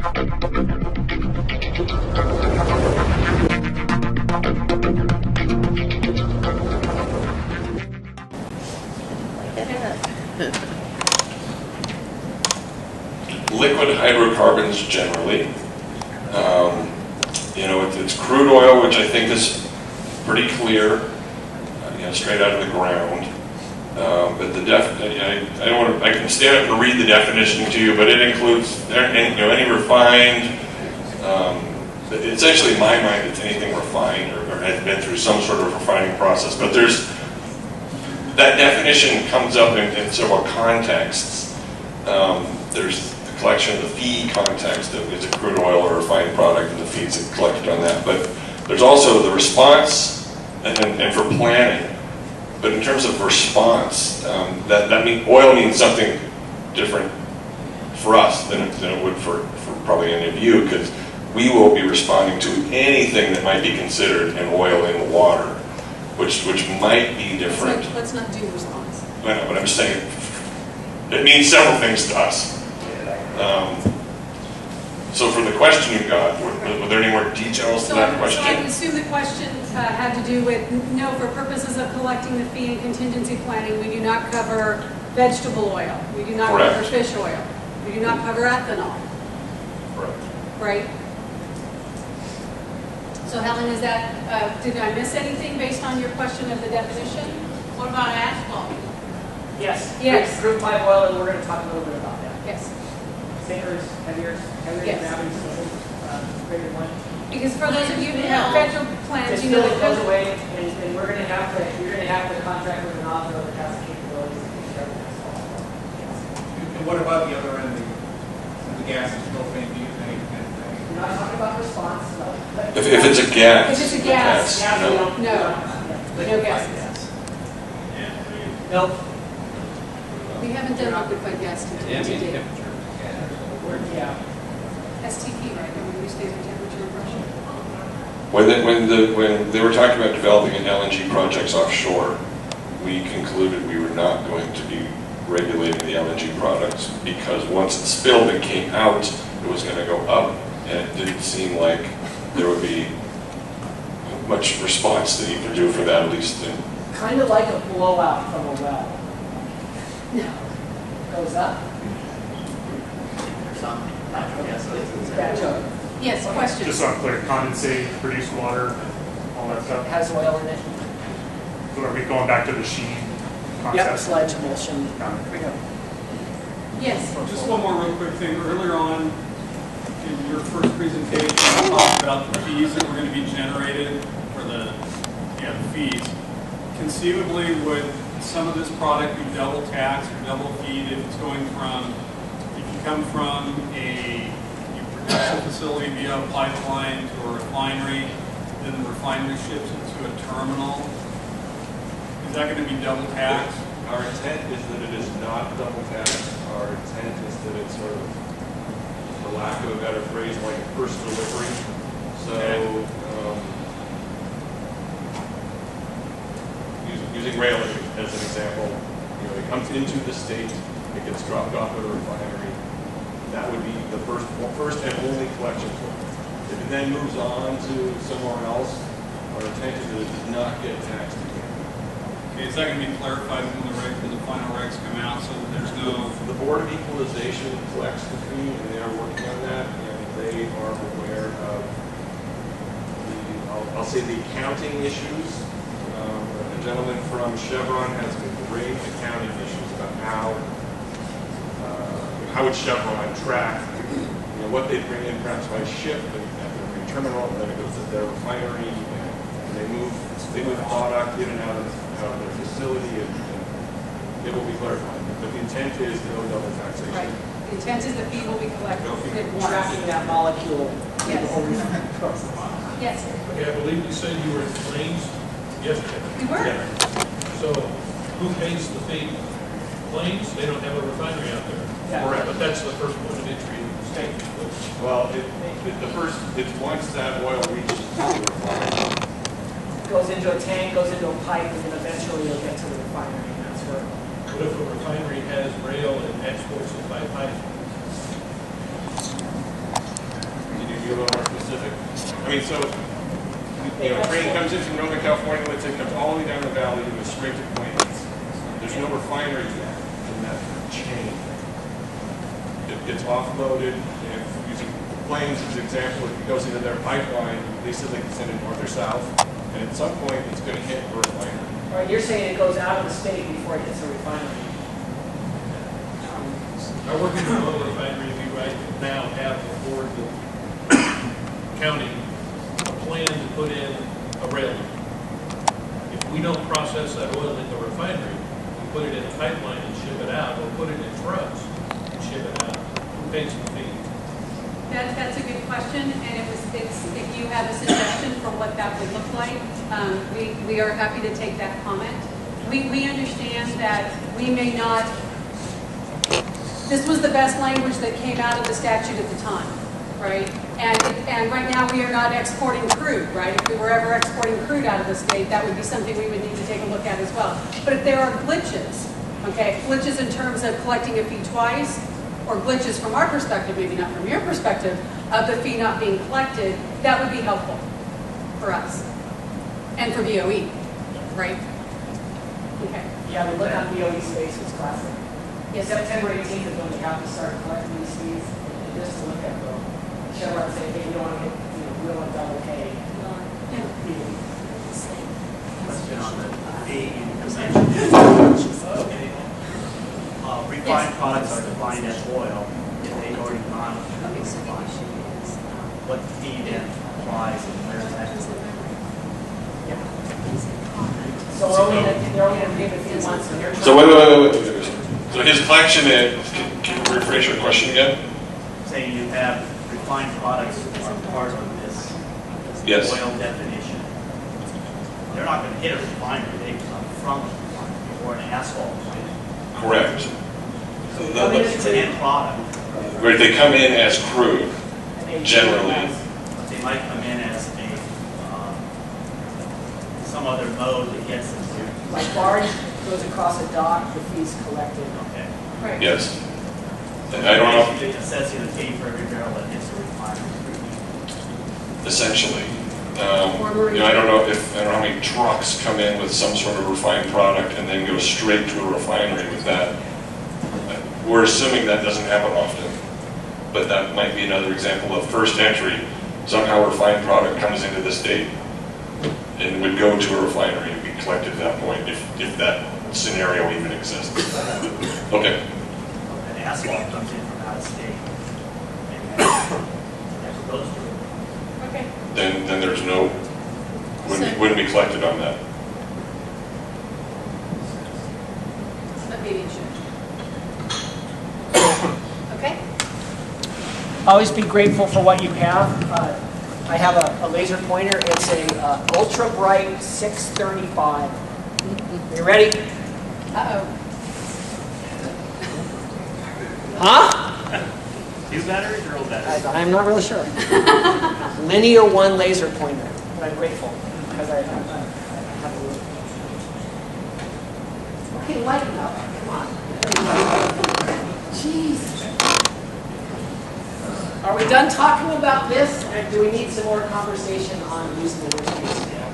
Liquid hydrocarbons generally. You know, it's crude oil, which I think is pretty clear, you know, straight out of the ground. But the I don't want to. I can stand up and read the definition to you, but it includes any refined. Essentially, in my mind, it's anything refined or has been through some sort of refining process. But there's that definition comes up in several contexts. There's the collection of the feed context of is it crude oil or refined product, and the feeds that collected on that. But there's also the response and for planning. But in terms of response, that means oil means something different for us than it would for probably any of you, because we will be responding to anything that might be considered an oil in the water, which might be different. Let's not do response. I know, but I'm just saying it means several things to us. So for the question you got, were there any more details to that question? So I assume the question had to do with, no, for purposes of collecting the fee and contingency planning, we do not cover vegetable oil. We do not Correct. cover fish oil. We do not cover ethanol. Correct. Right? So Helen, is that, did I miss anything based on your question of the definition? What about asphalt? Yes. Yes. Crude pipe oil, and we're going to talk a little bit about that. Yes. Thinkers, heavier Yes. than average, greater one. Because for those of you who have federal plans, It you know still goes that away, and we're going to have to, you're going to have to contract with an author that has the capabilities to take care of that asphalt. Yes. And what about the other end, the gas and propane, do you think? We're not talking about response. If it's a gas. If it's a gas. No. No gases. Nope. We haven't done liquefied gas to date. Yeah. STP, right? When we stay at temperature and pressure. When they were talking about developing LNG projects offshore, we concluded we were not going to be regulating the LNG products because once it spilled and came out, it was going to go up, and it didn't seem like there would be much response that you could do for that, at least. Kind of like a blowout from a well. No. Goes up. Bad joke. Yes, question. Just so I'm clear, condensate, produced water, all that It stuff. has oil in it. So are we going back to the sheen Yep, concept? sludge emulsion. Yes. Just one more real quick thing. Earlier on in your first presentation, you talked about the fees that were going to be generated for the fees. Conceivably, would some of this product be double taxed or double feed if it's going from, if you come from a production facility via a pipeline to a refinery, then the refinery ships it to a terminal? Is that going to be double taxed? Our intent is that it is not double taxed. Our intent is that it's sort of, for lack of a better phrase, like a first delivery. So, using rail as an example, it comes into the state, it gets dropped off at a refinery. That would be the first and only collection point. If it then moves on to somewhere else, our intent is that it does not get taxed again. Okay, is that going to be clarified when the final regs come out so that there's no... The Board of Equalization collects the fee, and they are working on that, and they are aware of I'll say the accounting issues. A gentleman from Chevron has great accounting issues about how would Chevron track what they bring in perhaps by ship and at the terminal, and then it goes to their refinery, and they move product in and out of their facility, and it will be clarified. But the intent is no double taxation. Right. The intent is the fee will be collected at once. Tracking that molecule. Yes. Yes. Okay, I believe you said you were in Plains yesterday. We were. Yeah. So who pays the fee? Plains, they don't have a refinery out there. Yeah. Correct. But that's the first point of entry in the state. Well, it's once that oil reaches the refinery. Goes into a tank, goes into a pipe, and then eventually it'll get to the refinery, and that's where. What if a refinery has rail and exports it by pipe? be a little more specific? I mean, so, you know, train comes in from Northern California, let's say, comes all the way down the valley and goes straight to Plains. There's no refinery yet in that chain. It's offloaded, and using Plains as an example, if it goes into their pipeline, they said they can send it north or south, and at some point, it's going to hit a refinery. All right, you're saying it goes out of the state before it hits a refinery. Our working oil refinery, we right now have before the county a plan to put in a rail line. If we don't process that oil in the refinery, we put it in a pipeline and ship it out, or put it in trucks and ship it out. Who pays the fee? That's a good question, and if you have a suggestion for what that would look like, we are happy to take that comment. We understand that we may not, this was the best language that came out of the statute at the time, right? And right now we are not exporting crude, right? If we were ever exporting crude out of the state, that would be something we would need to take a look at as well. But if there are glitches, okay, glitches in terms of collecting a fee twice, or glitches from our perspective, maybe not from your perspective, of the fee not being collected, that would be helpful for us and for BOE, right? Okay. Yeah, the look on BOE space is classic. Yeah, September 18th is when we have to start collecting these fees, and just to look at them, Chevron say, hey, we don't want to get, we don't want to double pay. Question on the fee exemption. Refined products are defined as oil if they already non-refined. What fee then applies and where is that? So they're only going to give a few months when you're trying. So wait. So his collection, can you rephrase your question again? Saying you have refined products are part of this Yes. oil definition. They're not going to hit a refinery, they come from a refinery or an asphalt plant. Correct. It's an end product. Where they come in as crude, generally. They might come in as a some other mode that gets them to. Like barge goes across a dock, the fee's collected. Okay. Right. Yes. And I don't know, It says you to pay for every barrel that hits the refinery. essentially. I don't know how many trucks come in with some sort of refined product and then go straight to a refinery with that. We're assuming that doesn't happen often, but that might be another example of first entry. Somehow a refined product comes into the state and would go to a refinery and be collected at that point, if that scenario even exists. Okay. An asphalt comes in from out of state. And never goes to it. Okay. Then there's no, wouldn't be collected on that. But maybe it should. Okay. Always be grateful for what you have. I have a laser pointer. It's a ultra bright 635. You ready? Uh-oh. Huh? New batteries or old batteries? I'm not really sure. Linear 1 laser pointer. But I'm grateful because I have a little. Okay, lighten up. Come on. Jeez. Are we done talking about this, or do we need some more conversation on using the worst case scenario?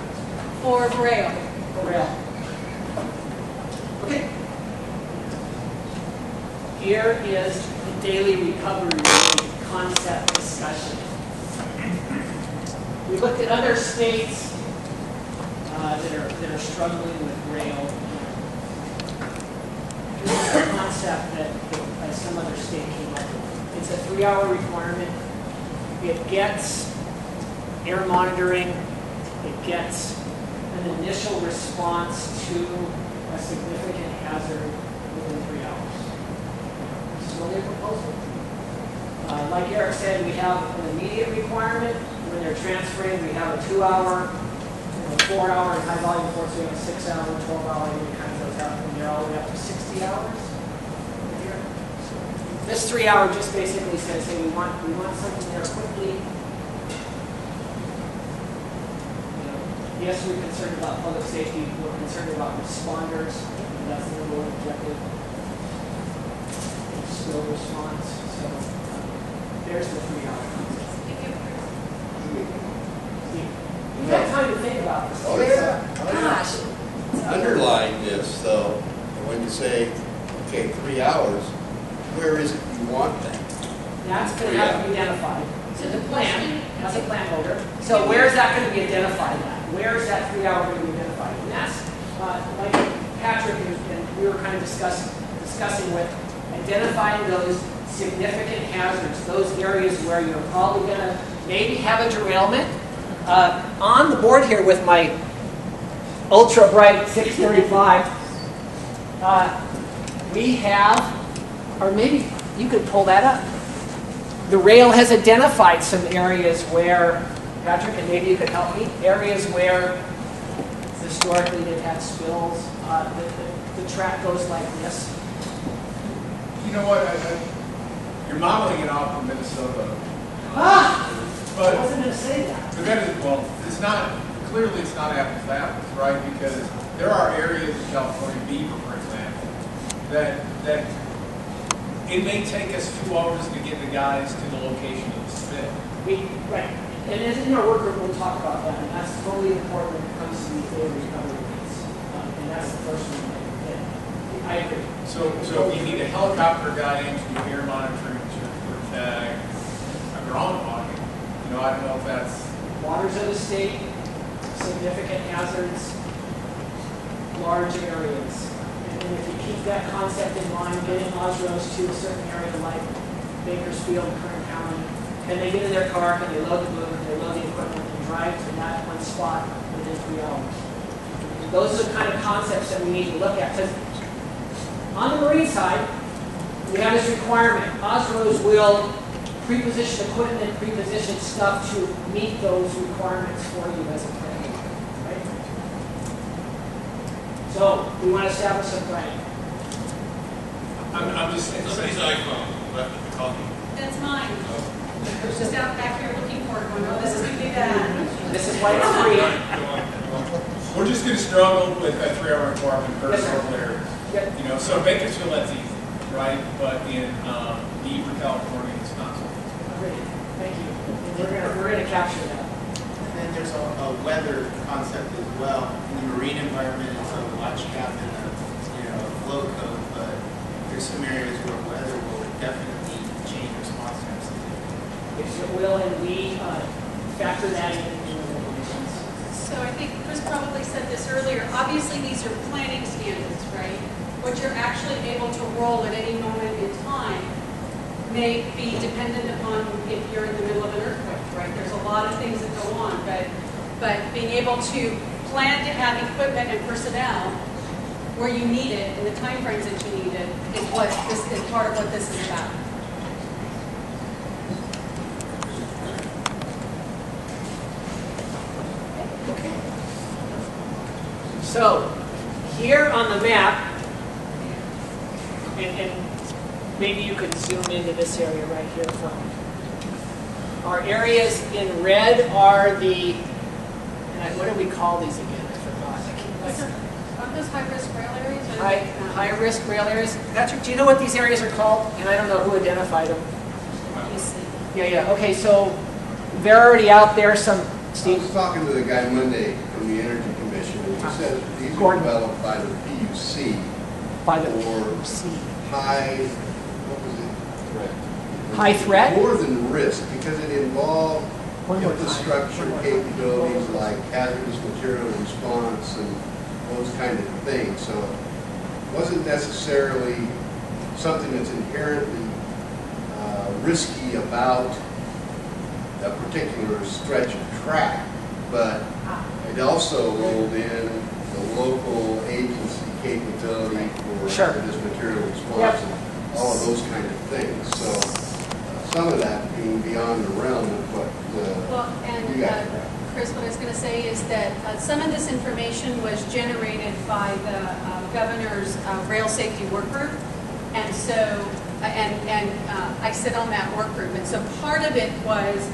For rail. For real. Okay. Here is the daily recovery concept discussion. We looked at other states that are struggling with rail. Here's a concept that some other state came up with. It's a 3-hour requirement. It gets air monitoring. It gets an initial response to a significant hazard within 3 hours. This is what they proposed. Like Eric said, we have an immediate requirement. When they're transferring, we have a 2-hour, 4-hour in high volume ports. We have a 6-hour, 12-hour, any kind of those out. And they're all the way up to 60 hours. This 3-hour just basically says, hey, we want something there quickly. Yes, we're concerned about public safety. We're concerned about responders. And that's the number one objective. Spill response. So there's the 3-hour concept. If you time to think about this. Oh, yeah. Gosh. Underlying this, though, when you say, okay, 3 hours, where is it you want that? That's going to have to be identified. So the question, As a plant holder. So where is that going to be identified at? Where is that 3 hour going to be identified? And that's, like Patrick and we were kind of discussing with, identifying those significant hazards, those areas where you're probably going to maybe have a derailment. On the board here with my ultra bright 635, we have, or maybe you could pull that up. The rail has identified some areas where, Patrick, and maybe you could help me, areas where historically they've had spills. The track goes like this. You know what, you're modeling it off of Minnesota. I wasn't going to say that. But that is, well, it's not, clearly it's not apples to apples, right? Because there are areas in California, Beaver, for example, that it may take us 2 hours to get the guys to the location of the spill. Right. And as in our work group, we'll talk about that. And that's totally important when it comes to these data recovery rates. And that's the first one. I agree. So if you need a helicopter guy in to do air monitoring to protect a ground body, you know, I don't know if that's... Waters of the state, significant hazards, large areas. And if you keep that concept in mind, getting OSROs to a certain area like Bakersfield, Kern County, can they get in their car, can they load the boom, can they load the equipment and drive to that one spot within 3 hours? Those are the kind of concepts that we need to look at. Because on the marine side, we have this requirement. OSROs will pre-position equipment, pre-position stuff to meet those requirements for you as a plan. Right? So we want to establish a plan. I'm just saying... Somebody's iPhone left at the coffee. That's mine. I was just out back here looking for it, going, oh, this is going to be bad. This is why it's free. We're just going to struggle with that 3 hour requirement per Yes, sir. local areas. Yep. You know, so Bakersfield, that's easy, right? But in Beaver, California, it's not so easy. Great. Thank you. And we're gonna capture that. And then there's a weather concept as well. In the marine environment, it's a watch cap and a flow code, but there's some areas where weather will definitely change response times. If it will, and we factor that in the regulations. So I think Chris probably said this earlier. Obviously, these are planning standards, right? What you're actually able to roll at any moment in time may be dependent upon if you're in the middle of an earthquake, right? There's a lot of things that go on, but being able to plan to have equipment and personnel where you need it in the time frames that you need it is what this is part of what this is about. So here on the map, and maybe you could zoom into this area right here for me. Our areas in red are the, what do we call these again? I forgot. Aren't those high-risk rail areas? High-risk rail areas. Patrick, do you know what these areas are called? And I don't know who identified them. Yeah. Okay, so they're already out there. I was talking to the guy Monday from the Energy Commission, and he said these were developed by the PUC for high threat? More than risk, because it involved infrastructure capabilities like hazardous material response and those kind of things. So it wasn't necessarily something that's inherently risky about a particular stretch of track, but it also rolled in the local agency capability for hazardous material response and all of those kind of things. So some of that being beyond the realm of what you guys have. Chris, what I was going to say is that some of this information was generated by the governor's rail safety work group, and so I sit on that work group, and so part of it was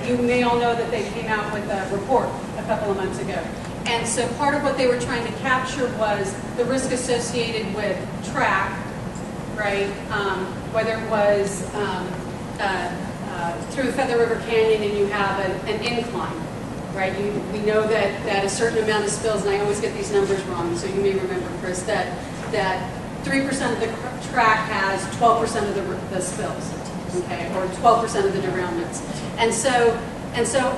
you may all know that they came out with a report a couple of months ago, and so part of what they were trying to capture was the risk associated with track, right? Whether it was through Feather River Canyon and you have an incline, right? We know that a certain amount of spills, and I always get these numbers wrong, so you may remember, Chris, that 3% of the track has 12% of the spills, okay, or 12% of the derailments. And so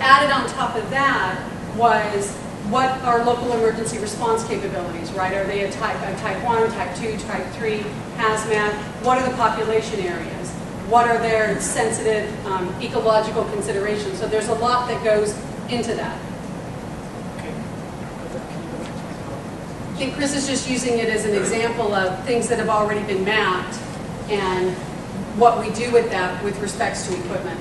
added on top of that was what are local emergency response capabilities, right? Are they a type 1, type 2, type 3, hazmat? What are the population areas? What are their sensitive ecological considerations? So there's a lot that goes into that. I think Chris is just using it as an example of things that have already been mapped and what we do with that with respects to equipment.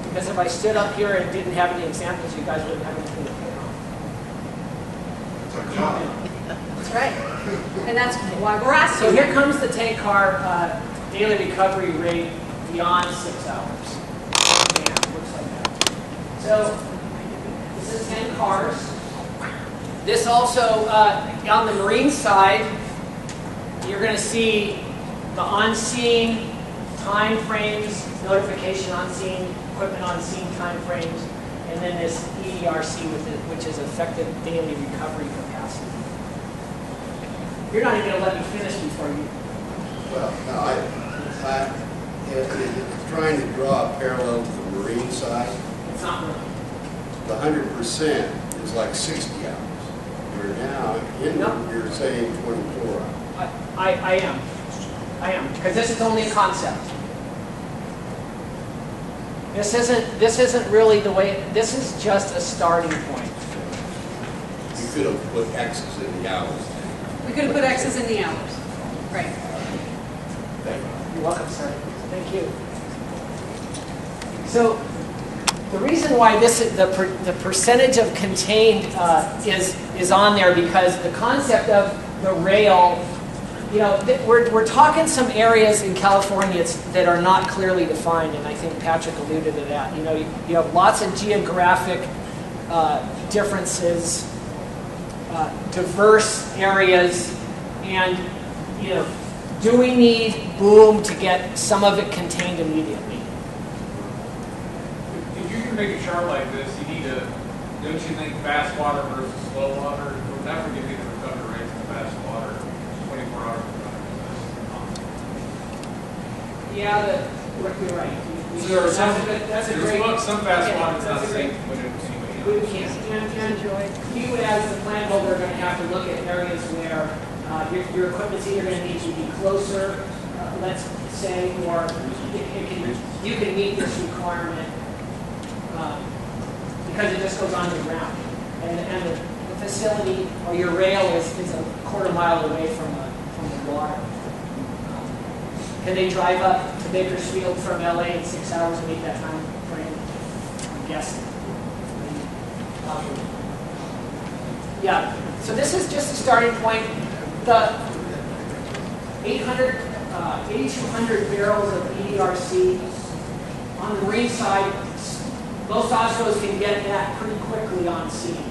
Because if I stood up here and didn't have any examples, you guys wouldn't have anything to put on. That's right. And that's why we're asking. So here comes the tank car daily recovery rate beyond 6 hours. Yeah, looks like that. So this is 10 cars. This also, on the marine side, you're going to see the on-scene time frames, notification on scene, equipment on scene time frames, and then this EDRC, which is effective daily recovery capacity. You're not even going to let me finish before you. Well, no, it's trying to draw a parallel to the marine side. It's not really. The 100% is like 60 hours. Where now, you're saying 24 hours. I am, because this is only a concept. This isn't really the way. This is just a starting point. You could have put X's in the hours. We could have put X's in the hours. Right. You're welcome, sir. Thank you. So the reason why the percentage of contained is on there, because the concept of the rail, you know, we're talking some areas in California that are not clearly defined, and I think Patrick alluded to that. You know, you have lots of geographic differences, diverse areas, and you know, do we need boom to get some of it contained immediately? If you can make a chart like this, you need to, don't you think, fast water versus slow water? We're never going to get the recovery rates in fast water 24 hours. Yeah, you're right. So there are That's a great. some fast yeah, water is not that's a safe, great- but anyway. We can't. And you, as the plant holder, are going to have to look at areas where your equipment's either going to need to be closer, let's say, or you can meet this requirement because it just goes on the ground. And the facility or your rail is a quarter mile away from the water. Can they drive up to Bakersfield from LA in 6 hours and meet that time frame? I'm guessing. Yeah, so this is just a starting point. The 8,200 barrels of EDRC on the marine side, most OSPRs can get that pretty quickly on scene.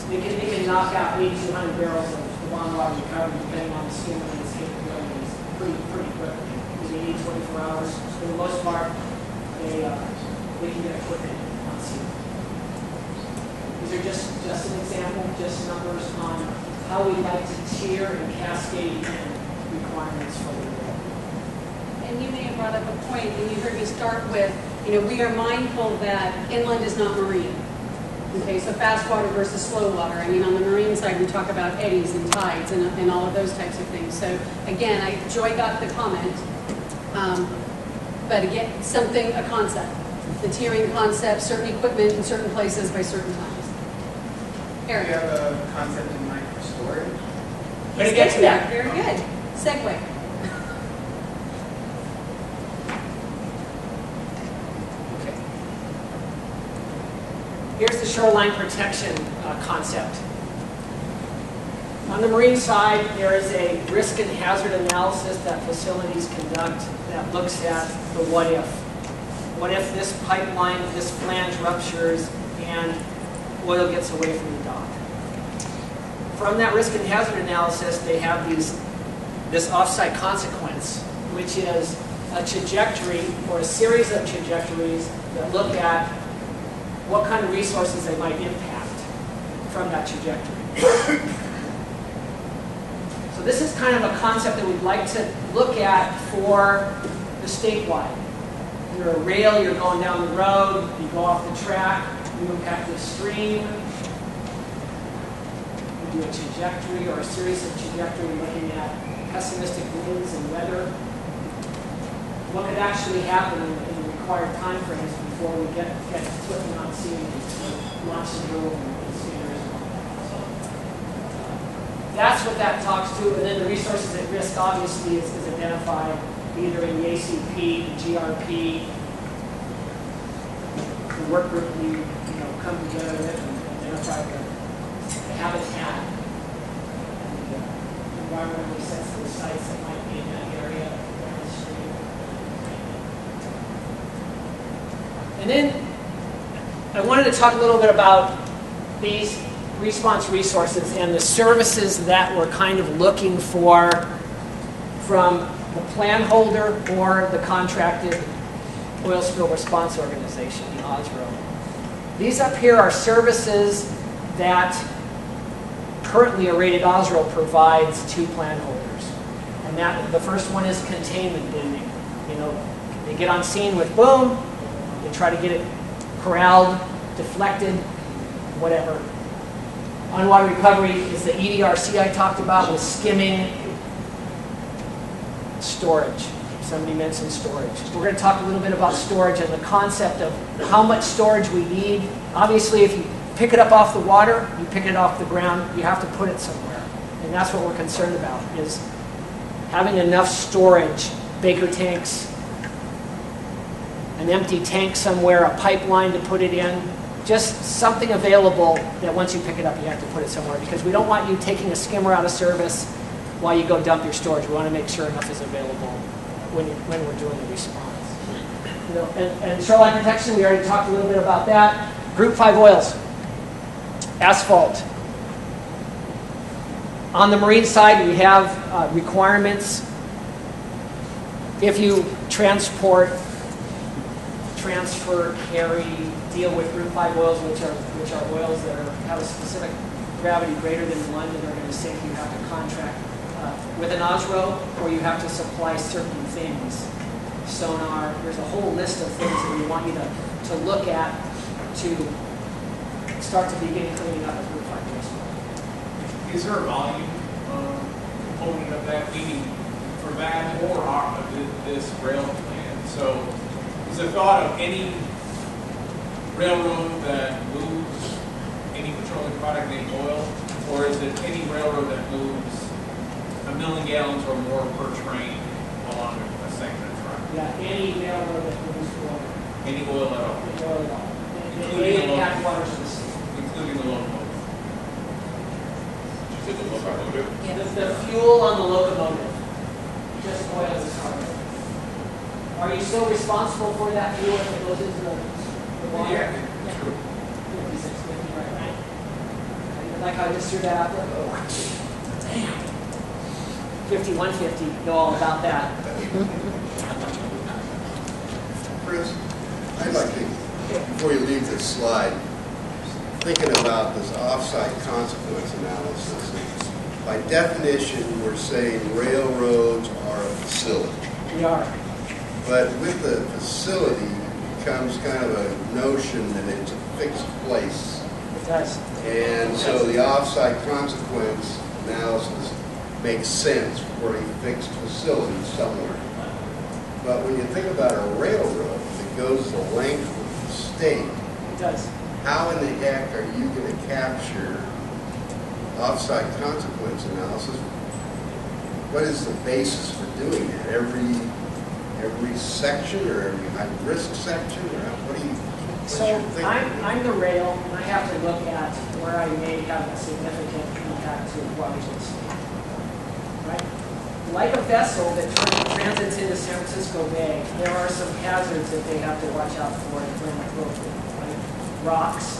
They can knock out 8,200 barrels of on-water recovery depending on the skill and its capabilities pretty quickly. They need 24 hours. For the most part, they can get equipment on scene. These are just an example, just numbers on how we like to tier and cascade in requirements for the world. And you may have brought up a point, and you heard me start with, you know, we are mindful that inland is not marine. Okay, so fast water versus slow water. I mean, on the marine side, we talk about eddies and tides and all of those types of things. So again, Joy got the comment, but again, a concept. The tiering concept, certain equipment in certain places by certain times. Do you Eric. have a concept in mind for storage? But it gets to that. Very good. Segue. Okay. Here's the shoreline protection concept. On the marine side, there is a risk and hazard analysis that facilities conduct that looks at the what if. What if this pipeline, this flange ruptures and oil gets away from the dock? From that risk and hazard analysis, they have this offsite consequence, which is a trajectory or a series of trajectories that look at what kind of resources they might impact from that trajectory. So this is kind of a concept that we'd like to look at for the statewide. You're a rail, you're going down the road, you go off the track, you impact the stream, you do a trajectory or a series of trajectory looking at pessimistic winds and weather. What could actually happen in the required time frames before we get flipping on scene and launch the drill and standards and all that. So, that's what that talks to, and then the resources at risk obviously is identified either in the ACP, the GRP, the work group we come together with and identify the habitat and the environmentally sensitive sites that might be in that area around the stream. And then I wanted to talk a little bit about these response resources and the services that we're kind of looking for from the plan holder or the contracted oil spill response organization, the OSRO. These up here are services that currently a rated OSRO provides to plan holders. And that the first one is containment bending. They get on scene with boom, they try to get it corralled, deflected, whatever. On-water recovery is the EDRC I talked about with skimming. Storage. Somebody mentioned storage. We're going to talk a little bit about storage and the concept of how much storage we need. Obviously, if you pick it up off the water, you pick it off the ground, you have to put it somewhere. And that's what we're concerned about, is having enough storage, Baker tanks, an empty tank somewhere, a pipeline to put it in, just something available that once you pick it up, you have to put it somewhere. Because we don't want you taking a skimmer out of service while you go dump your storage. We want to make sure enough is available when we're doing the response. And shoreline protection, we already talked a little bit about that. Group 5 oils, asphalt. On the marine side, we have requirements. If you transport, transfer, carry, deal with Group 5 oils, which are oils that have a specific gravity greater than 1 and are going to sink, you have to contract with an OSRO, or you have to supply certain things. Sonar, there's a whole list of things that we want you to look at to start to begin cleaning up a Group 5 oil. Is there a volume component of that, meaning for that or this rail plan? So is the thought of any railroad that moves any petroleum product named oil, or is it any railroad that moves 1 million gallons or more per train along a segment of track? Yeah, any railroad that moves oil. Any oil at all? Any oil at all. Including the impact waters of the sea. Including the locomotive. Did the locomotive? The fuel on the locomotive, just oil is cargo. Are you still responsible for that fuel if it goes into the water? Yeah. 5650 right? Like I just threw that out there. Oh, damn. 5150, know all about that. Chris, I'd like to, before you leave this slide, thinking about this offsite consequence analysis. By definition, we're saying railroads are a facility. We are. But with the facility comes kind of a notion that it's a fixed place. It does. And so the offsite consequence analysis makes sense for a fixed facility somewhere. But when you think about a railroad that goes the length of the state, It does. how in the heck are you going to capture offsite consequence analysis? What is the basis for doing that? Every section or every high-risk section? Or what do you? So I'm the rail, and I have to look at where I may have a significant impact to waters of the state. Right? Like a vessel that transits into San Francisco Bay, there are some hazards that they have to watch out for in Atlantic Ocean, right? Rocks.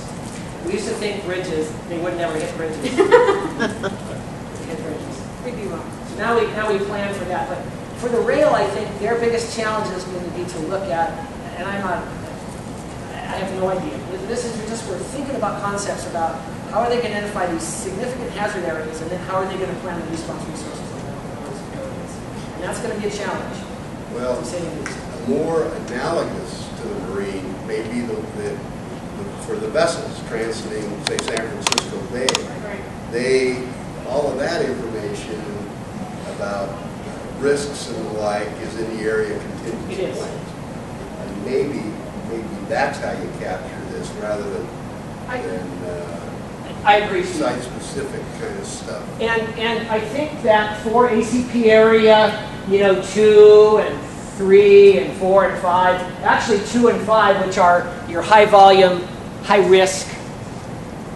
We used to think bridges, they would never hit bridges. They hit bridges. We'd be wrong. So now we plan for that. But for the rail, I think their biggest challenge is going to be to look at, and I have no idea. This is just, we're thinking about concepts about how are they going to identify these significant hazard areas, and then how are they going to plan the response resources on those areas. And that's going to be a challenge. Well, to say the least. more analogous to the Marine may be for the vessels transiting, say, San Francisco Bay. Right. All of that information about risks and the like is in the area contingency It is. plans. And maybe that's how you capture this rather than I agree. site-specific kind of stuff. And I think that for ACP area, 2 and 3 and 4 and 5, actually 2 and 5, which are your high volume, high risk,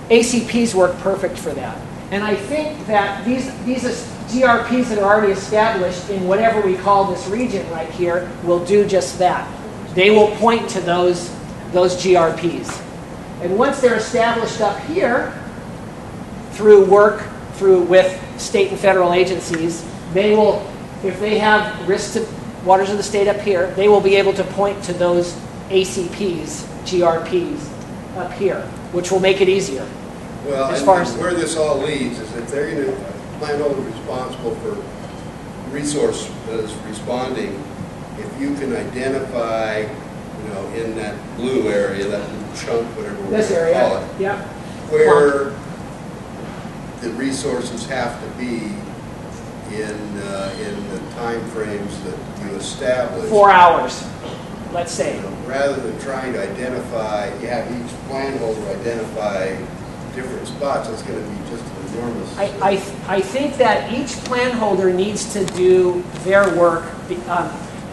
ACPs work perfect for that. And I think that these GRPs that are already established in whatever we call this region right here will do just that. They will point to those GRPs. And once they're established up here, through work with state and federal agencies, they will, if they have risks to waters of the state up here, they will be able to point to those ACPs, GRPs up here, which will make it easier. Well, as and far as where this all leads is if they're going to plan holder responsible for resource responding, if you can identify, in that blue area, that blue chunk, whatever we're this going to call area, it, yeah, where the resources have to be in the time frames that you establish. 4 hours, let's say. Rather than trying to identify, you have each plan holder identify different spots, it's going to be just an enormous. I think that each plan holder needs to do their work.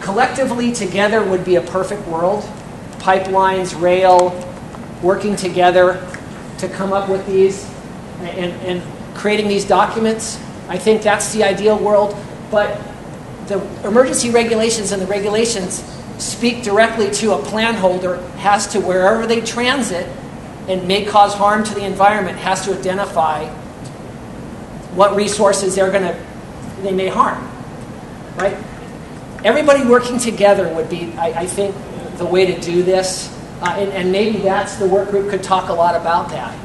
Collectively together would be a perfect world. Pipelines, rail, working together to come up with these and creating these documents. I think that's the ideal world. But the emergency regulations and the regulations speak directly to a plan holder has to, wherever they transit and may cause harm to the environment, has to identify what resources they may harm, right? Everybody working together would be, I think, the way to do this. And maybe that's the work group could talk a lot about that.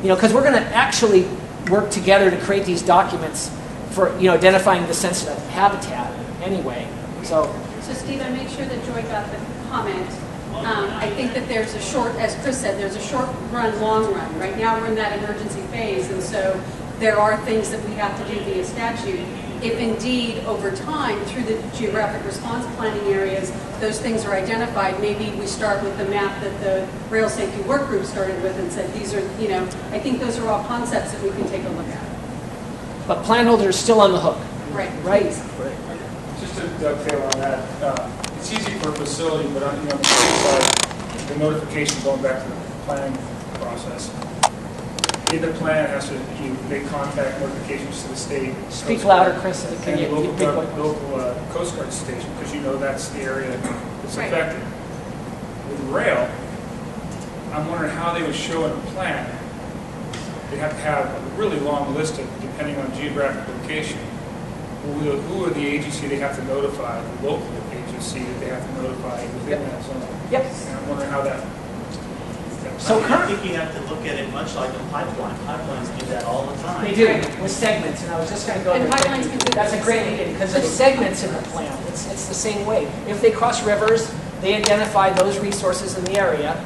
Because we're going to actually work together to create these documents for, identifying the sensitive habitat anyway. So Steve, I make sure that Joy got the comment. I think that there's a short, as Chris said, there's a short run, long run. Right now we're in that emergency phase, and so there are things that we have to do via statute. If indeed, over time, through the geographic response planning areas, those things are identified, maybe we start with the map that the Rail Safety Work Group started with and said, these are, I think those are all concepts that we can take a look at. but plan holder is still on the hook. Right. Right. Just to dovetail on that, it's easy for a facility, but on the side, the notification going back to the planning process. The plan has to make contact notifications to the state. Speak louder, Chris. Can you local Coast Guard station, because that's the area that's Right. affected. With rail, I'm wondering how they would show in a plan. They have to have a really long list of, depending on geographic location, who are the agency they have to notify, the local agency that they have to notify within that zone. Yep. And I'm wondering how that. So I think you have to look at it much like a pipeline. Pipelines do that all the time. They do, with segments, and I was just going to go And there. pipelines can do That's a the great same. idea, because there's segments in the plan. It's the same way. If they cross rivers, they identify those resources in the area.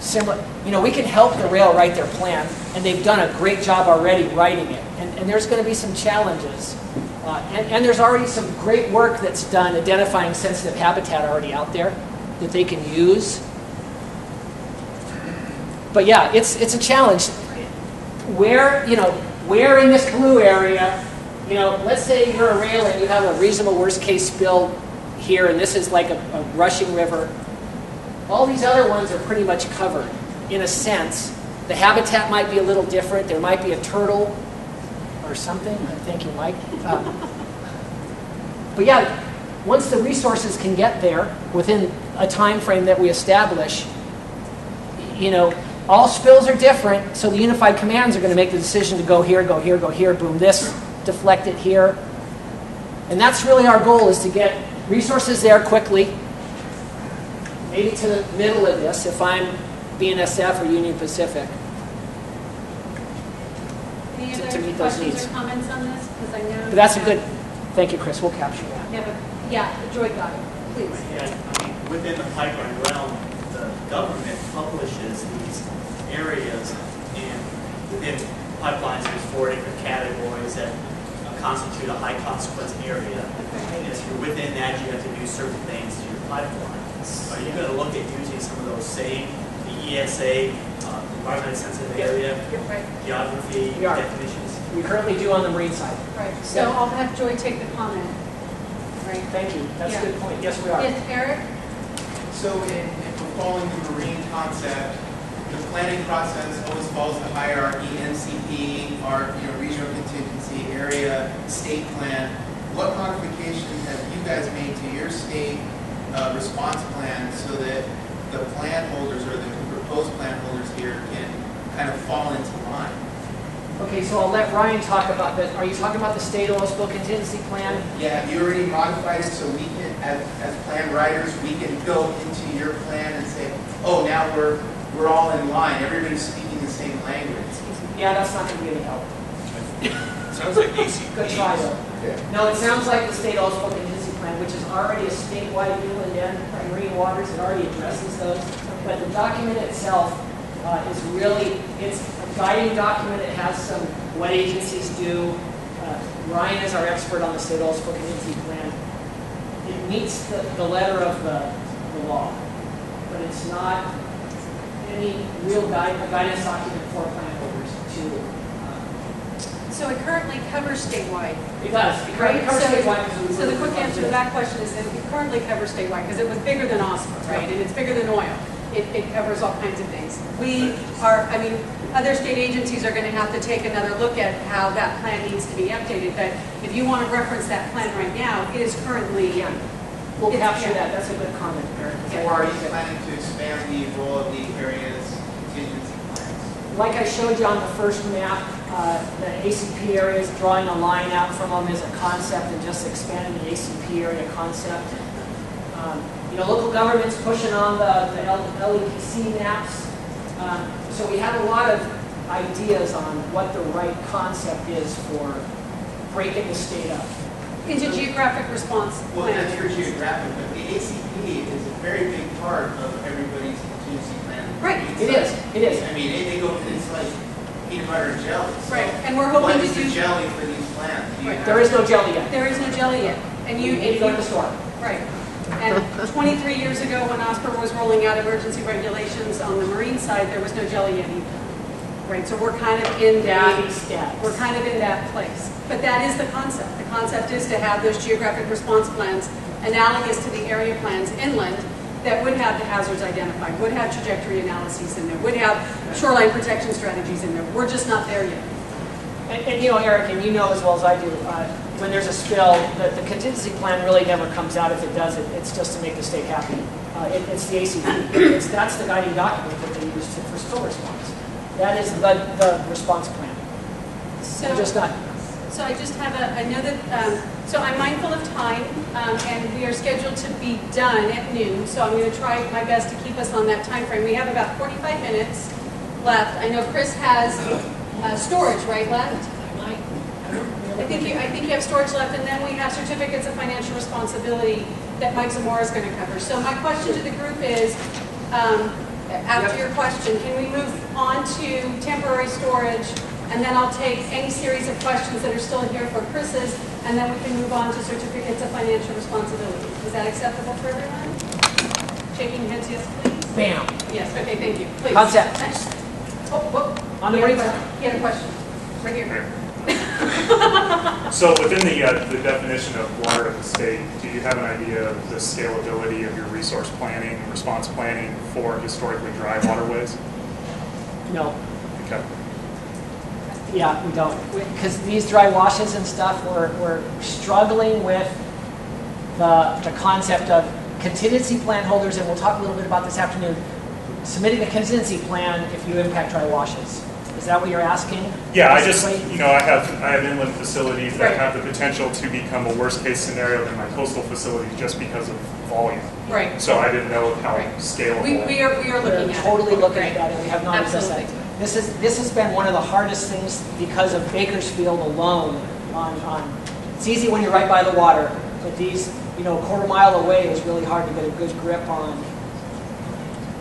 Similar, we can help the rail write their plan, and they've done a great job already writing it. And there's going to be some challenges. And there's already some great work that's done identifying sensitive habitat already out there that they can use. But yeah, it's a challenge. Where in this blue area, let's say you're a rail and you have a reasonable worst case spill here, and this is like a rushing river. All these other ones are pretty much covered in a sense. The habitat might be a little different. There might be a turtle or something. Thank you, Mike. But yeah, once the resources can get there within a time frame that we establish, all spills are different, so the unified commands are going to make the decision to go here, go here, go here, boom this, deflect it here. And that's really our goal, is to get resources there quickly, maybe to the middle of this, if I'm BNSF or Union Pacific. Any To other meet those questions needs. or comments on this? Because I know. But that's a good, thank you, Chris, we'll capture that. Yeah, Joy got it, please. Yeah, I mean, within the pipeline realm, the government publishes these areas, and within pipelines, there's 4 different categories that constitute a high consequence area. And if you're within that, you have to do certain things to your pipeline. Are you going to look at using some of those same, the ESA, environmentally sensitive area, Right. geography, We are. definitions? We currently do on the marine side. Right, so I'll have Joy take the comment. Right. Thank you, that's a Yeah. good point. Yes, we are. Yes, Eric? So if we're following the marine concept, the planning process always follows the hierarchy, NCP, our regional contingency area, state plan. What modifications have you guys made to your state response plan so that the plan holders or the proposed plan holders here can kind of fall into line? Okay, so I'll let Ryan talk about that. Are you talking about the state oil spill contingency plan? Yeah, have you already modified it so we can, as plan writers, we can go into your plan and say, oh, now we're all in line, everybody's speaking the same language? Yeah, that's not going to be any help. Sounds like ACP. Good try, though. Yeah. No, it sounds like the state oil spill contingency plan, which is already a statewide inland and marine waters. It already addresses those. But the document itself is really, it's a guiding document. It has some, what agencies do. Ryan is our expert on the state oil spill contingency plan. It meets the letter of the law, but it's not any real guidance document for plan holders to. So it currently covers statewide. It does. It currently covers statewide because we So the really quick want answer to to that question is that it currently covers statewide because it was bigger than OSPR, right? And it's bigger than oil. It covers all kinds of things. We are, I mean, other state agencies are going to have to take another look at how that plan needs to be updated. But if you want to reference that plan right now, it is currently, We'll It's- capture yeah. that. That's a good comment, Eric. Or are you planning to expand the role of the area's contingency plans? Like I showed you on the first map, the ACP areas, drawing a line out from them is a concept and just expanding the ACP area concept. Local government's pushing on the LEPC maps. So we have a lot of ideas on what the right concept is for breaking the state up. into geographic response Well, plan. that's your geographic, but the ACP is a very big part of everybody's contingency plan. Right. It is. It is. I mean, they go, it's like peanut butter and jelly. So Right, and we're hoping what to is the do, jelly for these plans? Do you Right. have- There is no jelly yet. there is no jelly yet. And you, need to if go you, to the store. right. And 23 years ago, when OSPR was rolling out emergency regulations on the marine side, there was no jelly yet either. Right, so we're kind of in that, Baby steps. we're kind of in that place. But that is the concept. The concept is to have those geographic response plans analogous to the area plans inland that would have the hazards identified, would have trajectory analyses in there, would have shoreline protection strategies in there. We're just not there yet. And Eric, and you know as well as I do, when there's a spill, the contingency plan really never comes out. If it does, it's just to make the state happy. It's the ACP. That's the guiding document that they use for spill response. That is the response plan. So, Just not. so I just have I know that, so I'm mindful of time, and we are scheduled to be done at noon, so I'm going to try my best to keep us on that time frame. We have about 45 minutes left. I know Chris has storage, right, left? I think you have storage left, and then we have certificates of financial responsibility that Mike Zamora is going to cover. So my question to the group is, after your question, can we move on to temporary storage, and then I'll take any series of questions that are still here for Chris's, and then we can move on to certificates of financial responsibility. Is that acceptable for everyone? Shaking heads, yes, please. Bam. Yes, okay, thank you. Please. Concept. Oh, whoop. On the He had a marine question. side. He had a question. Right here. So within the definition of water of the state, do you have an idea of the scalability of your resource planning, response planning for historically dry waterways? No. Okay. Yeah, we don't. Because these dry washes and stuff, we're struggling with the concept of contingency plan holders, and we'll talk a little bit about this afternoon, submitting a contingency plan if you impact dry washes. Is that what you're asking? Yeah, I Basically? have inland facilities that Right. have the potential to become a worst case scenario than my coastal facilities just because of volume. Right. So I didn't know how Right. scalable. We are We're looking at it. totally looking Right. at that, and we have not addressed that. Absolutely. This has been one of the hardest things because of Bakersfield alone. It's easy when you're right by the water, but these, a quarter mile away is really hard to get a good grip on.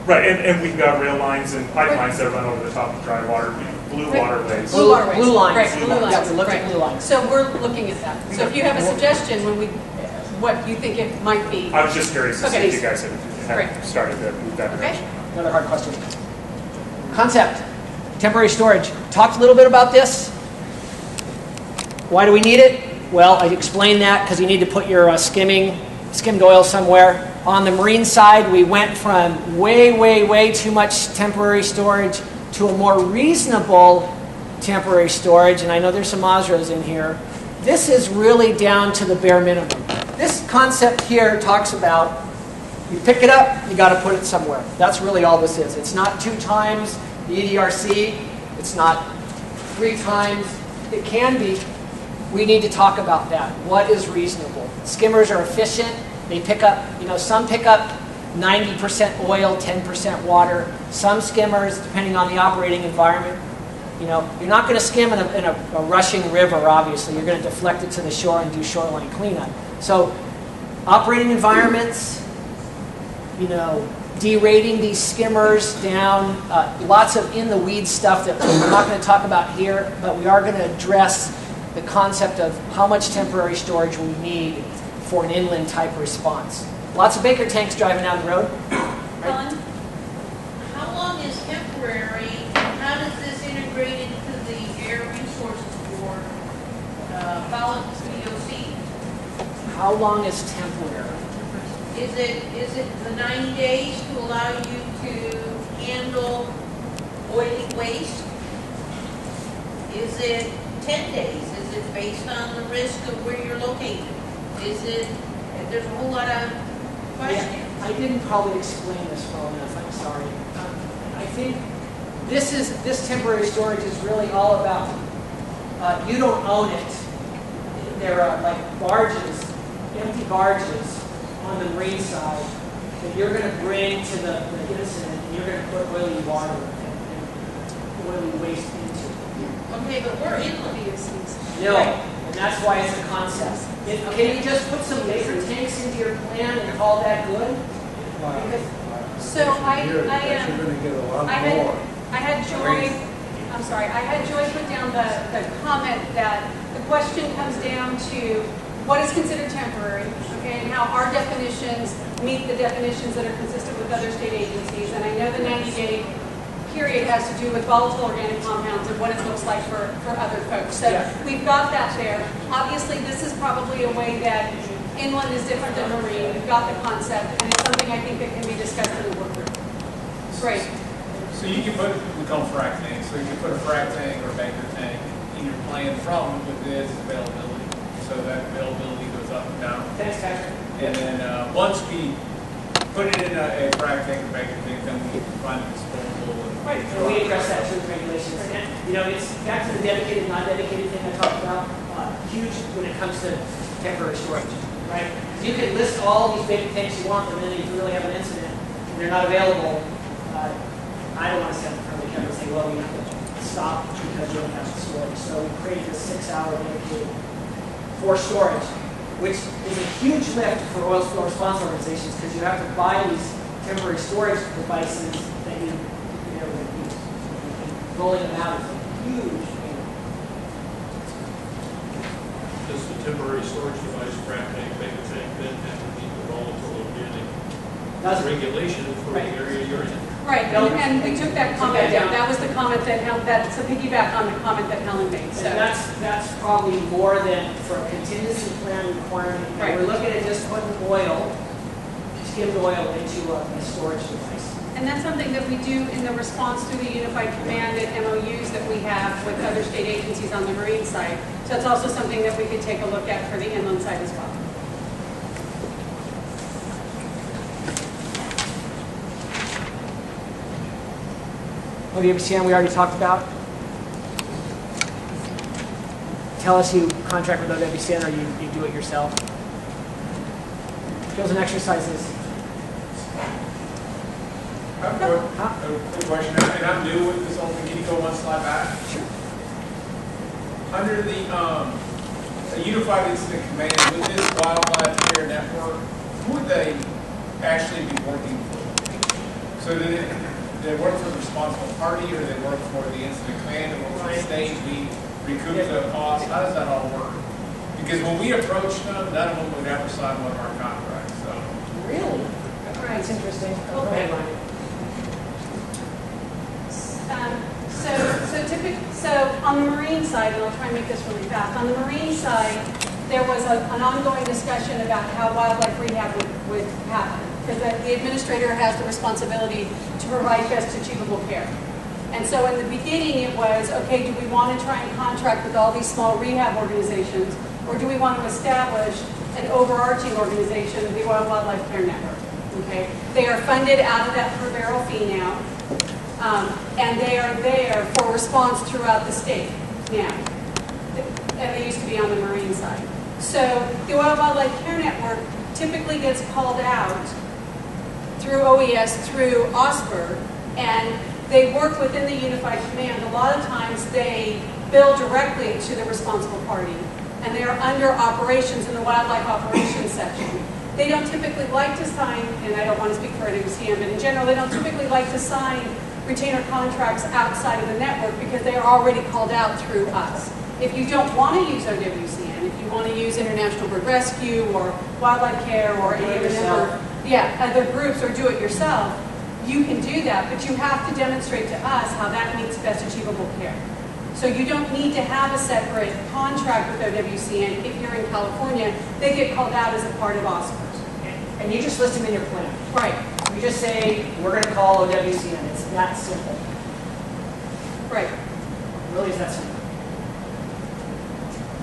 Right, and we've got rail lines and pipelines that run over the top of dry water, blue Right. waterways. Blue waterways. Blue lines. Right, blue lines. Yeah, we looked at Right. blue lines. So we're looking at that. So if you have a suggestion what you think it might be. I was just curious to see Okay. if you guys had Great. started to move that Okay. direction. Another hard question. Concept, temporary storage. Talked a little bit about this. Why do we need it? Well, I explained that because you need to put your skimmed oil somewhere. On the marine side, we went from way too much temporary storage to a more reasonable temporary storage. And I know there's some Mazras in here. This is really down to the bare minimum. This concept here talks about you pick it up, you got to put it somewhere. That's really all this is. It's not 2 times the EDRC. It's not 3 times. It can be. We need to talk about that. What is reasonable? Skimmers are efficient. They pick up, some pick up 90% oil, 10% water. Some skimmers, depending on the operating environment, you're not going to skim in a rushing river, obviously. You're going to deflect it to the shore and do shoreline cleanup. So operating environments, derating these skimmers down, lots of in-the-weeds stuff that we're not going to talk about here, but we are going to address the concept of how much temporary storage we need for an inland type response. Lots of Baker tanks driving down the road. Helen, how long is temporary, and how does this integrate into the air resources board, following VOC? How long is temporary? Is it the 90 days to allow you to handle oily waste? Is it 10 days? Is it based on the risk of where you're located? There's a whole lot of questions. Yeah, I didn't probably explain this well enough. I'm sorry. I think this temporary storage is really all about you don't own it. There are like barges, empty barges on the marine side that you're going to bring to the incident, and you're going to put oily water and oily waste into. Okay, but we're in the No, and that's why it's a concept. Can you just put some Baker tanks into your plan and call that good? So I had Joy put down the comment that the question comes down to what is considered temporary, okay, and how our definitions meet the definitions that are consistent with other state agencies. And I know the 90-day period has to do with volatile organic compounds and what it looks like for other folks. So we've got that there. Obviously, this is probably a way that inland is different than marine. We've got the concept, and it's something I think that can be discussed in the work group. Great. So you can put, we call them frac tanks, so you can put a frac tank or a Baker tank in your plan from with this availability. So that availability goes up and down. Thanks, Patrick. And then once we put it in a frac tank or Baker tank, then we find a disposal. Right, and we address that too with regulations. And, it's back to the dedicated, non-dedicated thing I talked about, huge when it comes to temporary storage, right? You can list all these big tanks you want, and then if you really have an incident and they're not available, I don't want to stand in front of the camera and say, well, we have to stop because we don't have the storage. So we created a 6-hour dedicated for storage, which is a huge lift for oil spill response organizations because you have to buy these temporary storage devices that you rolling them out is a huge thing. Does the temporary storage device, frac tank, Baker tank, then have to meet the volatile organic regulation for the area you're in? Right, and we took that comment down. That was the comment that's a piggyback on the comment that Helen made. So And that's probably more than for a contingency plan requirement. Right. We're looking at just putting skimmed oil into a storage device. And that's something that we do in the response to the unified command and MOUs that we have with other state agencies on the marine side. So it's also something that we could take a look at for the inland side as well. WBCM we already talked about. tell us you contract with OWCN or you do it yourself? Drills and exercises. I have a quick question, and I'm new with this whole thing. Can you go one slide back? Sure. Under the Unified Incident Command, with this wildlife care network, who would they actually be working for? So do they work for the responsible party, or do they work for the incident command, or for the state, we recoup the cost? How does that all work? Because when we approached them, none of them would ever sign one of our contracts, so. Really? That's interesting. Go ahead, Ryan. So on the marine side, and I'll try and make this really fast, on the marine side, there was an ongoing discussion about how wildlife rehab would happen. Because the administrator has the responsibility to provide best achievable care. And so in the beginning it was, okay, do we want to try and contract with all these small rehab organizations, or do we want to establish an overarching organization, the Oil Wildlife Care Network? Okay, they are funded out of that per barrel fee now, and they are there for response throughout the state now. And they used to be on the marine side. So the Oil Wildlife Care Network typically gets called out through OES, through OSPR, and they work within the Unified Command. A lot of times they bill directly to the responsible party, and they are under operations in the wildlife operations section. They don't typically like to sign, and I don't want to speak for OWCN, but in general, they don't typically like to sign retainer contracts outside of the network because they are already called out through us. If you don't want to use OWCN, if you want to use International Bird Rescue or Wildlife Care or any of the other groups, or do it yourself, you can do that, but you have to demonstrate to us how that meets best achievable care. So you don't need to have a separate contract with OWCN. If you're in California, they get called out as a part of OSPR. And you just list them in your plan. Right. You just say, we're going to call OWCN. It's that simple. Right. Really, is that simple.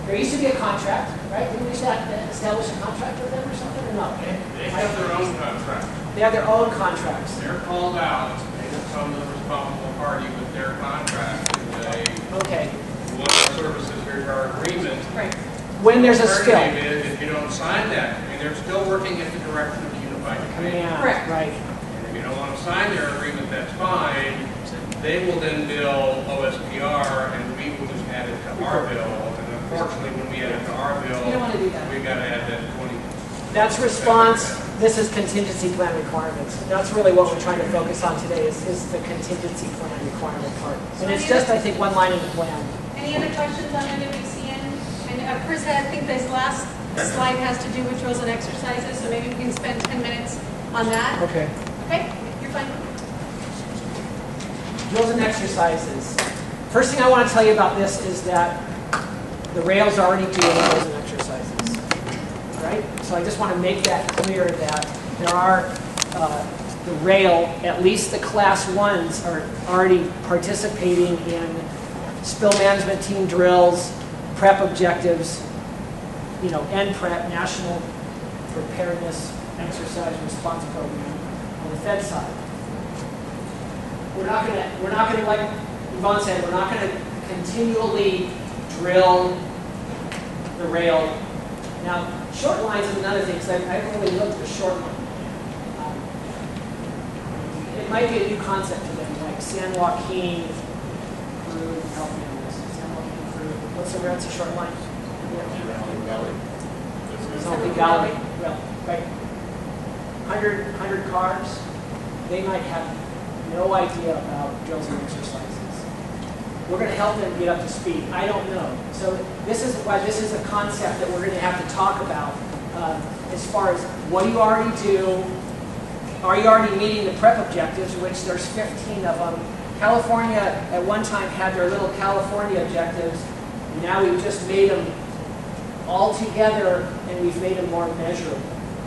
There used to be a contract, right? Didn't we establish a contract with them or something, or no? They have their own contract. They have their own contracts. They're called out, they become the responsible party with their contract, and they, Okay. what our services are our agreement. Right. When there's a spill. Alternative is if you don't sign that, I mean, they're still working at the direction of the Unified Command. Yeah, Correct. right. And if you don't want to sign their agreement, that's fine. They will then bill OSPR, and we will just add it to our bill. And unfortunately, when we add it to our bill, You don't want to do that. we got to add that 20. That's response. This is contingency plan requirements. That's really what we're trying to focus on today is the contingency plan requirement part. And it's just, I think, one line in the plan. Any other questions on OWCN? And Chris, I think this last slide has to do with drills and exercises, so maybe we can spend 10 minutes on that. Okay. Okay, you're fine. Drills and exercises. First thing I want to tell you about this is that the rail's already doing drills and exercises, right? So I just want to make that clear that there are, the rail, at least the class 1s are already participating in spill management team drills, prep objectives, you know, NPREP, National Preparedness Exercise Response Program on the Fed side. We're not going to, like Yvonne said, we're not going to continually drill the rail. Now, short lines is another thing, because I haven't really looked at the short line. It might be a new concept to them, like San Joaquin, Peru, help me on this. San Joaquin, Peru. What's the short line? Salty Valley. Well, right. 100 cars, they might have no idea about drills and exercises. We're going to help them get up to speed. I don't know. So this is why this is a concept that we're going to have to talk about as far as what do you already do? Are you already meeting the prep objectives, which there's 15 of them. California at one time had their little California objectives. And now we've just made them all together and we've made them more measurable,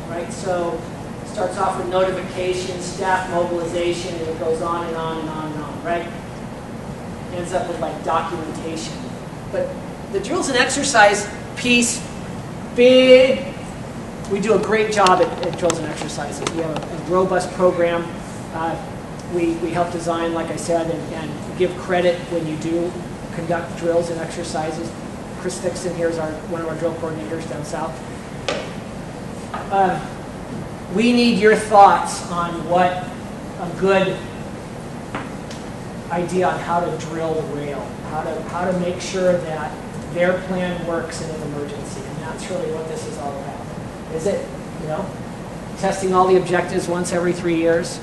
right? So it starts off with notification, staff mobilization, and it goes on and on and on and on, right? Ends up with like documentation. But the drills and exercise piece, big, we do a great job at drills and exercises. We have a robust program. We help design, like I said, and give credit when you do conduct drills and exercises. Chris Dixon here is one of our drill coordinators down south. We need your thoughts on what a good idea on how to drill the rail, how to make sure that their plan works in an emergency, and that's really what this is all about. Is it, testing all the objectives once every 3 years,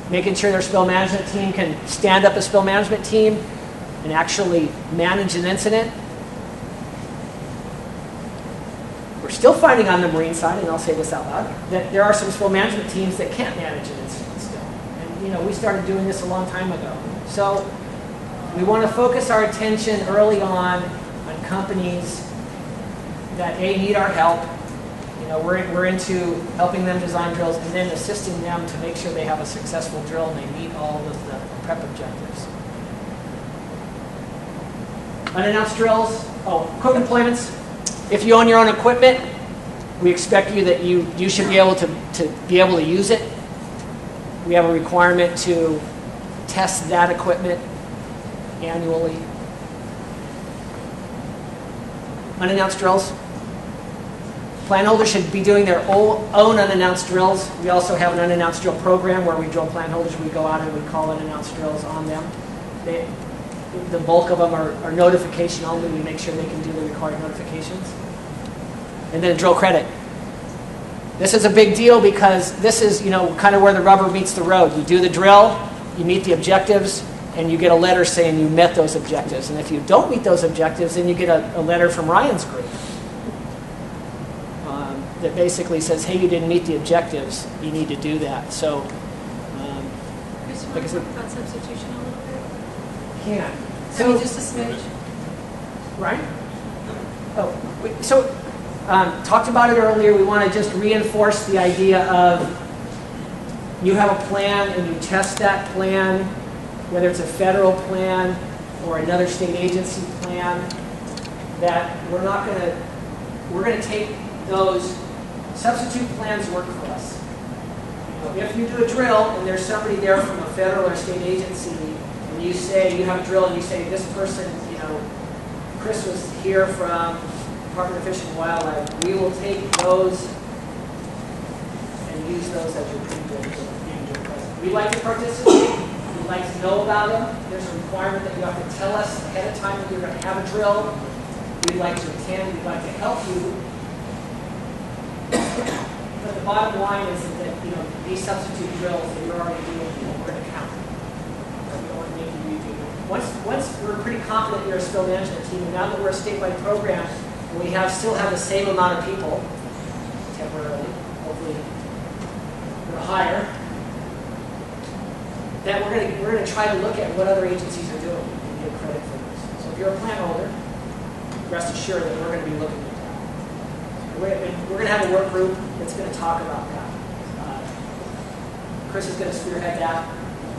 making sure their spill management team can stand up a spill management team and actually manage an incident? We're still finding on the marine side, and I'll say this out loud, that there are some spill management teams that can't manage an incident still. And we started doing this a long time ago. So we want to focus our attention early on companies that need our help. We're into helping them design drills and then assisting them to make sure they have a successful drill and they meet all of the prep objectives. Unannounced drills. Equipment deployments. If you own your own equipment, we expect that you should be able to use it. We have a requirement to test that equipment annually. Unannounced drills. Plan holders should be doing their own unannounced drills. We also have an unannounced drill program where we drill plan holders. We go out and we call unannounced drills on them. The bulk of them are notification only. We make sure they can do the required notifications. And then drill credit. This is a big deal because this is, kind of where the rubber meets the road. You do the drill, you meet the objectives, and you get a letter saying you met those objectives. And if you don't meet those objectives, then you get a letter from Ryan's group that basically says, hey, you didn't meet the objectives. You need to do that. So, Chris, you want to talk about substitution a little bit? Can. So, just a smidge. Right? Talked about it earlier. We want to just reinforce the idea of you have a plan and you test that plan, whether it's a federal plan or another state agency plan, that we're going to take those substitute plans work for us. If you do a drill and there's somebody there from a federal or state agency and you say, you have a drill and you say, this person, Chris was here from Department of Fish and Wildlife, we will take those and use those as your pre-drill. We'd like to participate. We'd like to know about them. There's a requirement that you have to tell us ahead of time that you're going to have a drill. We'd like to attend. We'd like to help you. But the bottom line is that these substitute drills that you're already doing, we're going to count. We don't want to make you redo. Once we're pretty confident you're a spill management team, and now that we're a statewide program, and we still have the same amount of people temporarily, hopefully we're higher, that we're going to try to look at what other agencies are doing and give credit for this. So if you're a plan holder, rest assured that we're going to be looking at that. We're going to have a work group that's going to talk about that. Chris is going to spearhead that.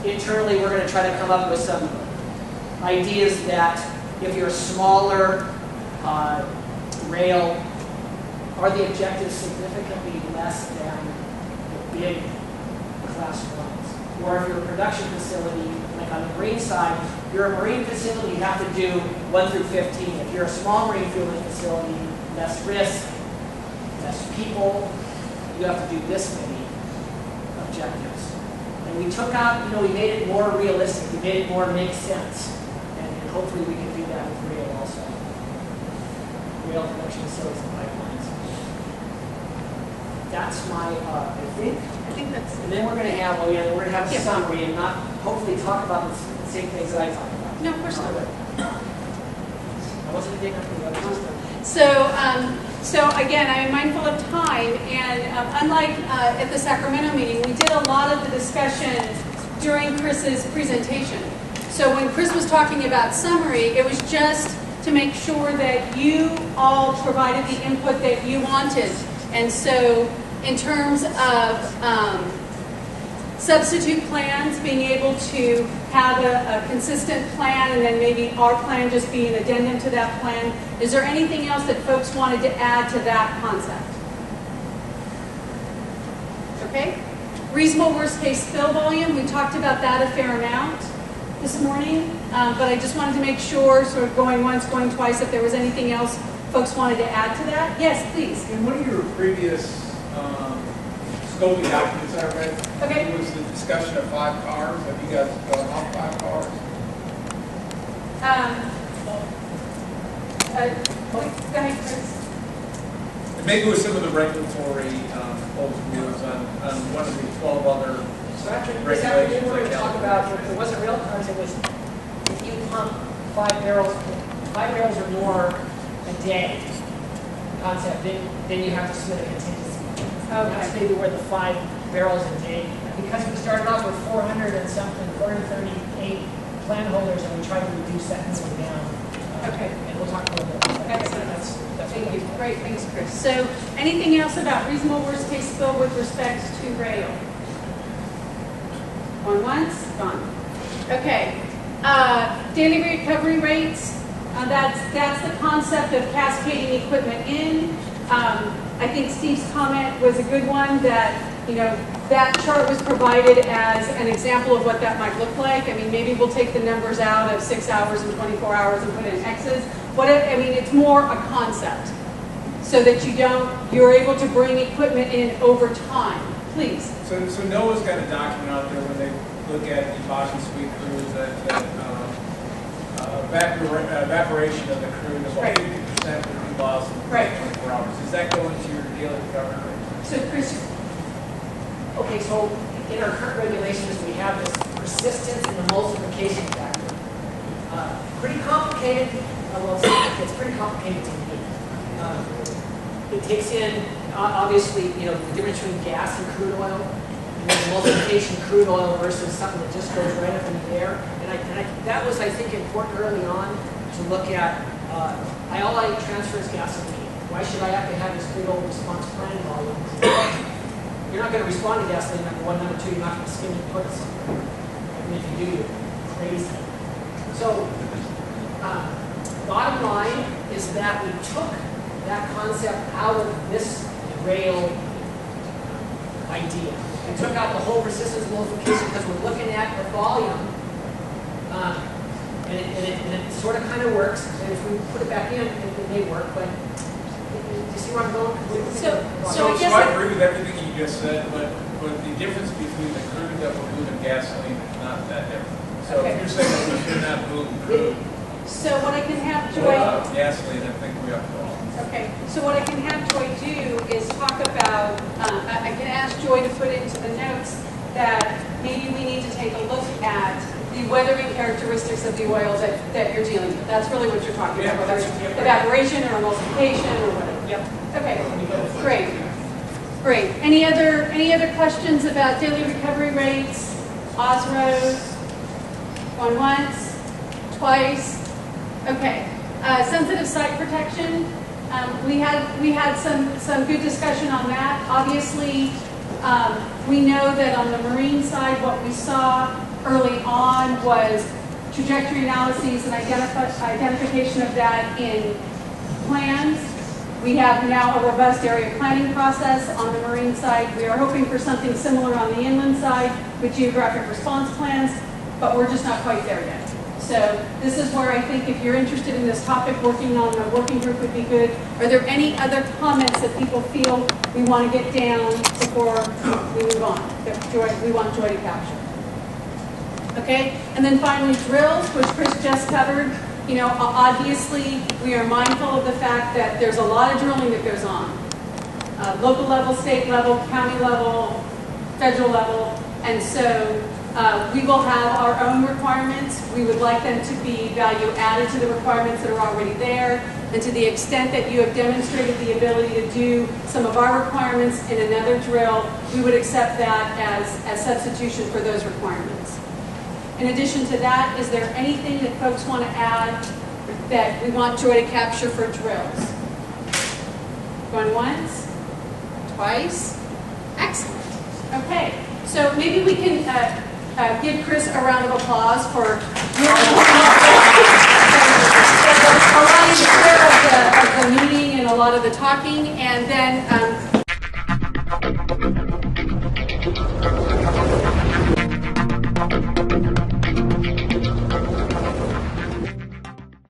Internally, we're going to try to come up with some ideas that if you're a smaller rail, are the objectives significantly less than the big class ones? Or if you're a production facility, like on the marine side, if you're a marine facility, you have to do 1 through 15. If you're a small marine fueling facility, less risk, less people, you have to do this many objectives. And we took out, we made it more realistic. We made it more make sense. And hopefully we can do that with rail also. Rail production facilities and pipelines. That's my, I think that's, and then we're going to have, we're going to have a summary and not hopefully talk about the same things that I talked about. No, of course not. I wasn't digging up the other stuff. So again, I am mindful of time, and unlike at the Sacramento meeting, we did a lot of the discussion during Chris's presentation. So when Chris was talking about summary, it was just to make sure that you all provided the input that you wanted. And so in terms of substitute plans, being able to have a consistent plan and then maybe our plan just be an addendum to that plan, is there anything else that folks wanted to add to that concept? Okay. Reasonable worst case spill volume, we talked about that a fair amount. this morning, but I just wanted to make sure, sort of going once, going twice, if there was anything else folks wanted to add to that. Yes, please. In one of your previous scoping documents I read, Okay. there was the discussion of 5 cars. Have you guys gone off 5 cars? Go ahead, Chris. And maybe with some of the regulatory proposed rules on one of the 12 other So after this regulations. afternoon, we're going to like talk California. about, it wasn't real cars, it was if you pump 5 barrels or more a day concept, then you have to submit a contingency. That's maybe where the 5 barrels a day, because we started off with 400 and something, 438 plan holders, and we tried to reduce that number down. Okay. And we'll talk a little bit about that. Excellent. That's Thank you. Great, thanks, Chris. So, anything else about reasonable worst case spill with respect to rail? Going once, gone. Okay. Daily recovery rates. That's the concept of cascading equipment in. I think Steve's comment was a good one. That that chart was provided as an example of what that might look like. I mean, maybe we'll take the numbers out of 6 hours and 24 hours and put in X's. It's more a concept, so that you're able to bring equipment in over time. Please. So NOAA's got a document out there when they look at the bottom sweep crews that evaporation of the crude is about 50% would be lost in 24 hours. Is that going to your daily recovery rate? So, Chris. Okay, so in our current regulations, we have this persistence and emulsification factor. Pretty complicated. It's pretty complicated to me. It takes in, obviously, the difference between gas and crude oil, and then emulsification crude oil versus something that just goes right up in the air. That was, I think, important early on to look at. All I transfer is gasoline. Why should I have to have this big old response plan volume? You're not going to respond to gasoline, number one. Number two, you're not going to skim and put it somewhere. I mean, if you do, you're crazy. So, bottom line is that we took that concept out of this rail idea. We took out the whole resistance multiplication because we're looking at the volume, and it sort of kind of works. And if we put it back in, it may work, but you see where I'm going? So I guess I agree with everything you just said, but the difference between the crude that we're moving and gasoline is not that different. So if you're saying that we should not move crude, so what I can have Joy. gasoline, I think we have to all. Okay. So what I can have Joy do is talk about. I can ask Joy to put into the notes that maybe we need to take a look at the weathering characteristics of the oil that you're dealing with. That's really what you're talking about, whether it's evaporation or emulsification or whatever. Yep. Okay. Great. Any other questions about daily recovery rates, OSROs? Going once, twice. Okay. Sensitive site protection. We had some good discussion on that. Obviously, we know that on the marine side, what we saw early on was trajectory analyses and identification of that in plans. We have now a robust area planning process on the marine side. We are hoping for something similar on the inland side with geographic response plans, but we're just not quite there yet. So this is where I think if you're interested in this topic, working on a working group would be good. Are there any other comments that people feel we want to get down before we move on, that we want Joy to capture? Okay, and then finally drills, which Chris just covered. Obviously we are mindful of the fact that there's a lot of drilling that goes on. Local level, state level, county level, federal level, and so we will have our own requirements. We would like them to be value added to the requirements that are already there, and to the extent that you have demonstrated the ability to do some of our requirements in another drill, we would accept that as substitution for those requirements. In addition to that, is there anything that folks want to add that we want Joy to capture for drills? Going once? Twice? Excellent. Okay, so maybe we can give Chris a round of applause for a lot of the meeting and a lot of the talking, and then